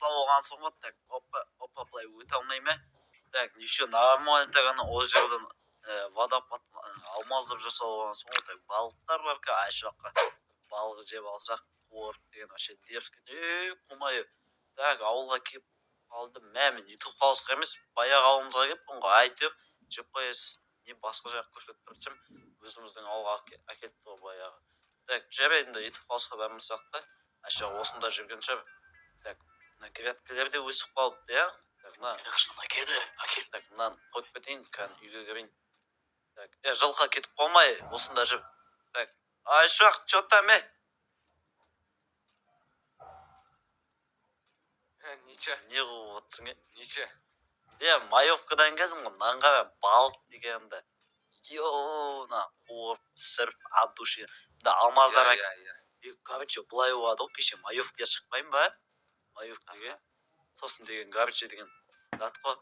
жасап алған соң ғой так опа былай өте алмай ма так еще нормально так ана ол жерден водопад алмаздап жасап алған соң ғой так балықтар бар екен ай жаққа балық жеп алсақ қуырып деген вообще дерзкий құмай так ауылға келіп қалды мен ютуб қалысқа емес баяғы ауылымызға келіппін ғой әйтеуір жеп қоясыз не басқа жақ көрсетіп тұрсам өзіміздің ауылға әкеліп тұр баяғы так жарайды енді ютуб қалысқа бармасақ та әше осында жүрген шығар так мына грядкалар да өсіп қалыпты иә так мына әкел так мынаны қойып кетейін қазір үйге кірейін так жылқы кетіп қалмай осында жүр так айшақ че там Ниче. не қылып отырсың Ниче. маевкадан келдім ғой мынаны қара балық дегенді мына қуырып пісіріп от души мында алмаздар короче былай болады ғой кеше маевкаға шықпаймын ба маевкаға сосын деген короче деген зат қой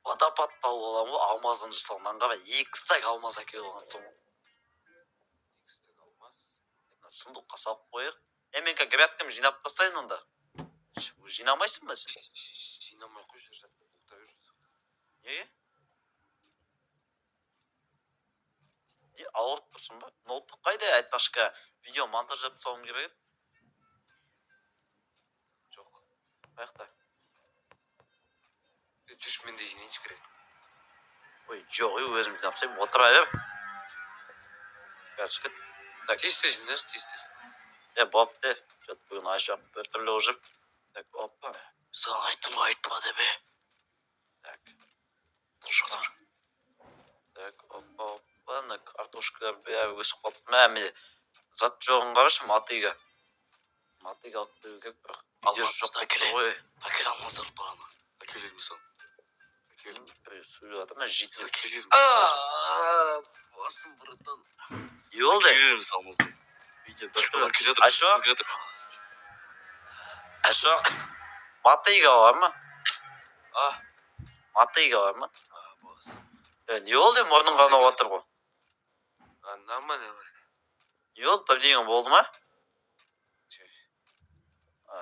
водопад тауып аламын ғой алмаздан жасалған қара 2 стак алмаз әкеліп алғансың ғой 2 стак алмаз сундукқа салып қояйық мен қазір грядкамды жинап тастайын онда жинамайсың ба сен жинамай қой жер жатып ұлықтай жүрсің неге ауырып тұрсың ба ноутбук қайда айтпақшы видео монтаждап тастауым керек еді жоқ қаяқта жүрші мен де жинайыншы керек ой жоқ өзім жинап тастаймын отыра бер қазір так тез жинайшы тез бопты че то бүгін айшақ біртүрлі уже так опа саған айттым ғой айтпа деп так так опа мына картошкалар бәрі өсіп қалыпты міне зат жоғын қарашы мотыга алып келу керек бірақ видеосы жоқ ғой әкел алмаздарды бағана әкелер ме сон сөйлеп жатыр ма жейтін әкелер басым братан не болды әкелерміз алмазды видео Ашок мотыга бар ма мотыга бар ма бос не болды мұрның қанап отыр ғой нормально не болды бірдеңе болды ма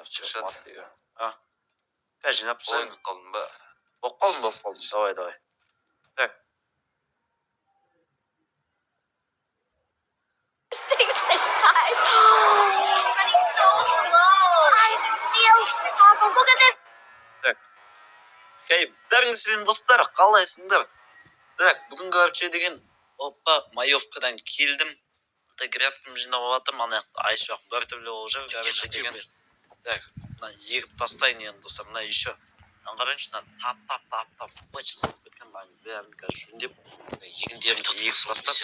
все мотыга қазір жинап тастайын болып қалдың ба болып қалдым давай так бәріңізбен достар қалайсыңдар так бүгін короче деген опа маевкадан келдім грядкамды жинап жатырмын ана жақта айшақ біртүрлі болып жүр короче деген так мына егіп тастайын енді достар мына еще мынаны қарайыншы мына тап почта болып кеткен мынаның бәрін қазір жөндеп егіндерімізді егіп тастап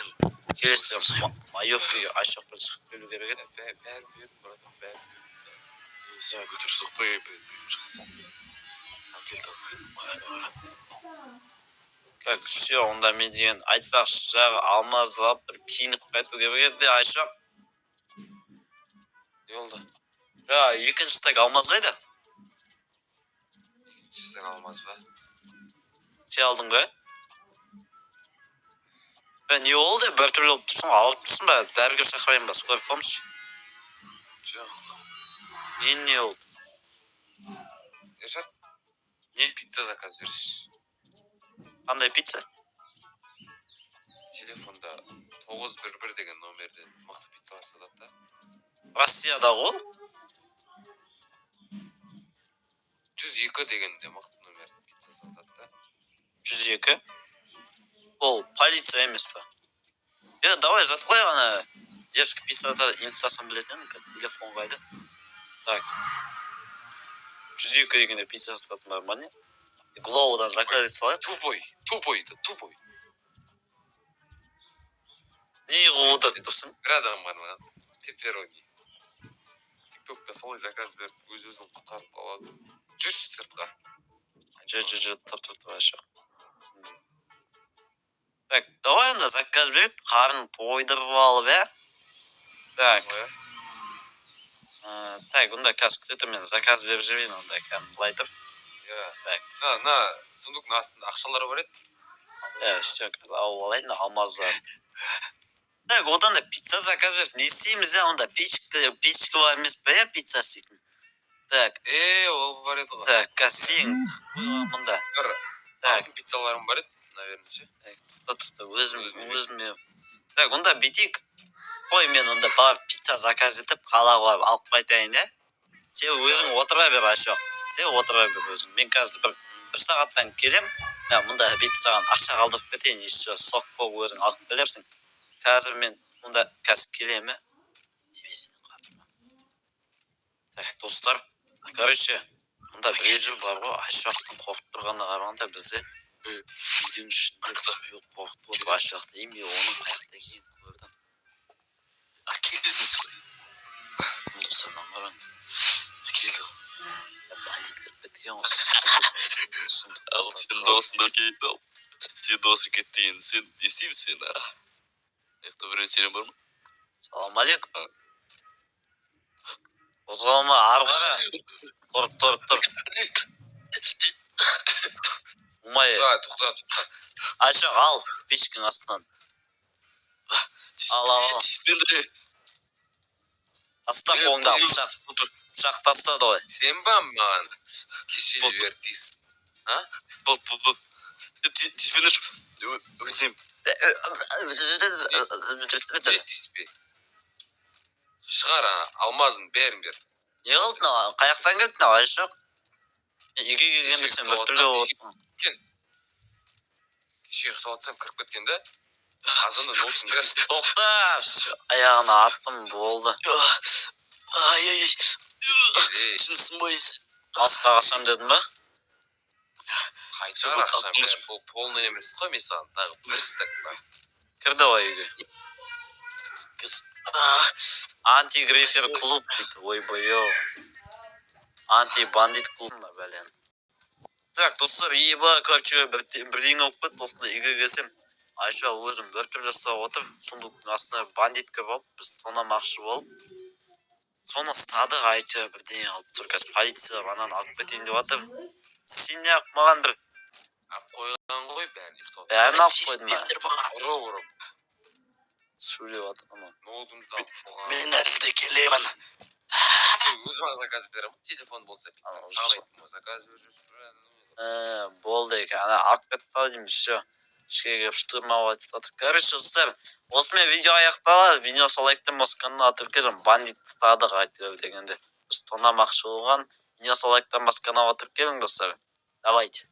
келесі маевкаға айшақпен шығып келу керек еді бәрін бердім братан бәрін көтір соқпай как все онда мен деген айтпақшы жағы алмазды алып бір киініп қайту керек еді айшақ не болды екінші стак алмаз қайда екінші стак алмаз ба сен алдың ба не болды біртүрлі болып тұрсың ауырып тұрсың ба дәрігер шақырайын ба скорый помощь жоқ не болды ержан не пицца заказ берші қандай пицца телефонда 911 деген номерде мықты пиццалар сатады да Россияда ғой 102 дегенде мықты номерде пицца сатады да 102 ол полиция емес па давай жатып қояйық ана девушка пицца сатады инстасын білетін едім телефон қайда так 102 дегенде пицца сататын бар ма не глоудан заказ салайық тупой не қылып отырып тұрсың бір адам ғана пепперони тиктокта солай заказ беріп өз-өзін құтқарып қалады жүрші сыртқа жүр тұр айшақ так давай онда заказ беріп қарын тойдырып алып так онда қазір күтеді мен заказ беріп жіберейін онда кәдімгі былай тұр мына сундуктың астында ақшалар бар еді все алып алайын алмаздар так одан да пицца заказ беріп не істейміз онда печка бар емес па пицца істейтін Так, ол бар еді ғой. так, қазір сен мында. Бір Так, алтын пиццаларым бар еді, наверное, ше. тоқта өзіме. Так, онда бүйтейік. Қой, мен онда барып пицца заказ етіп, қалаға барып алып қайтайын, иә? Сен өзің отыра бер, Айшоқ. Сен отыра бер өзің. Мен қазір бір сағаттан келем. Мен мұнда бүйтіп саған ақша қалдырып кетейін, еще сок болып өзің алып келерсің. Қазір мен мұнда қазір келем, иә? Так, достар, короче, мұнда бір ежел бар ғой, Айшоқтың қорқып тұрғанына қарағанда бізде үйдің ішінде қорқытып отыр Айшоқты. Мен оның қаяқта екенін көрдім. Достардан қараң. Бандит кіріп кеткен ғой. Ал сен досыңды кетті ал. Сен досы кетті енді. Сен не істеймін сен, а? Яқта біреу сенен бар ма? Салам алейкум. Қозғалма, ары қара. Тұр. Умай. Тоқта. Айшоқ, ал, пешкің астынан. Ал. Тиспендіре. Таста қолыңда пышақ тастады ғой. Сен ба маған кешелі бер дейсің? Бол. Тиспендір. Өтінем. Тиіспе. Шығар, алмазын бәрін бер. Не қылдың ау? Қаяқтан келдің ау, Айшоқ? Үйге келгенде сен бір түрлі отырмын. Кеше ұйықтап кіріп кеткен да? Азында ноутың бер. Тоқта, аяғына аттым болды. Ай. Жынсың ғой. Алысқа қашам дедің ба? Қайтар ақшам бер. Бұл полный емес қой, мен саған тағы бір стак ба. Кірді ғой үйге. Антигрифер клуб дейді. Ойбой-ау. Анти-бандит клуб ма, бәлен. Так, достар, еба, короче, бірдеңе оқып кетті. Осында үйге келсем, Айшоқ өзім бір түрлі жасап отыр. Сундуктың астына бандит кіріп алып, біз тонамақшы болып. Соны садық айтып бірдеңе алып тұр. Қазір полиция ананы алып кетейін деп жатыр. Сен не ақ маған бір Алып қойған ғой бәрін ұйықтап. бәрін алып қойдың ба? Ұрып. Сөйлеп жатыр ama. Ноутымды алып қойған. Мен әлі де келемін. Сен өзіме заказ беремін. Телефон болса сағалайтын заказ беріп. Болды екен. Ана алып кетті дейміз. Ішке кеп штурмап айтып жатыр. Короче, достар, осымен видео аяқталады. Видеосы лайктан басқанына атып келем. Бандит ұстадық айтып дегенде. Біз тонамақшы болған. Видеосы лайктан басқанына атып келің, достар. Давайте.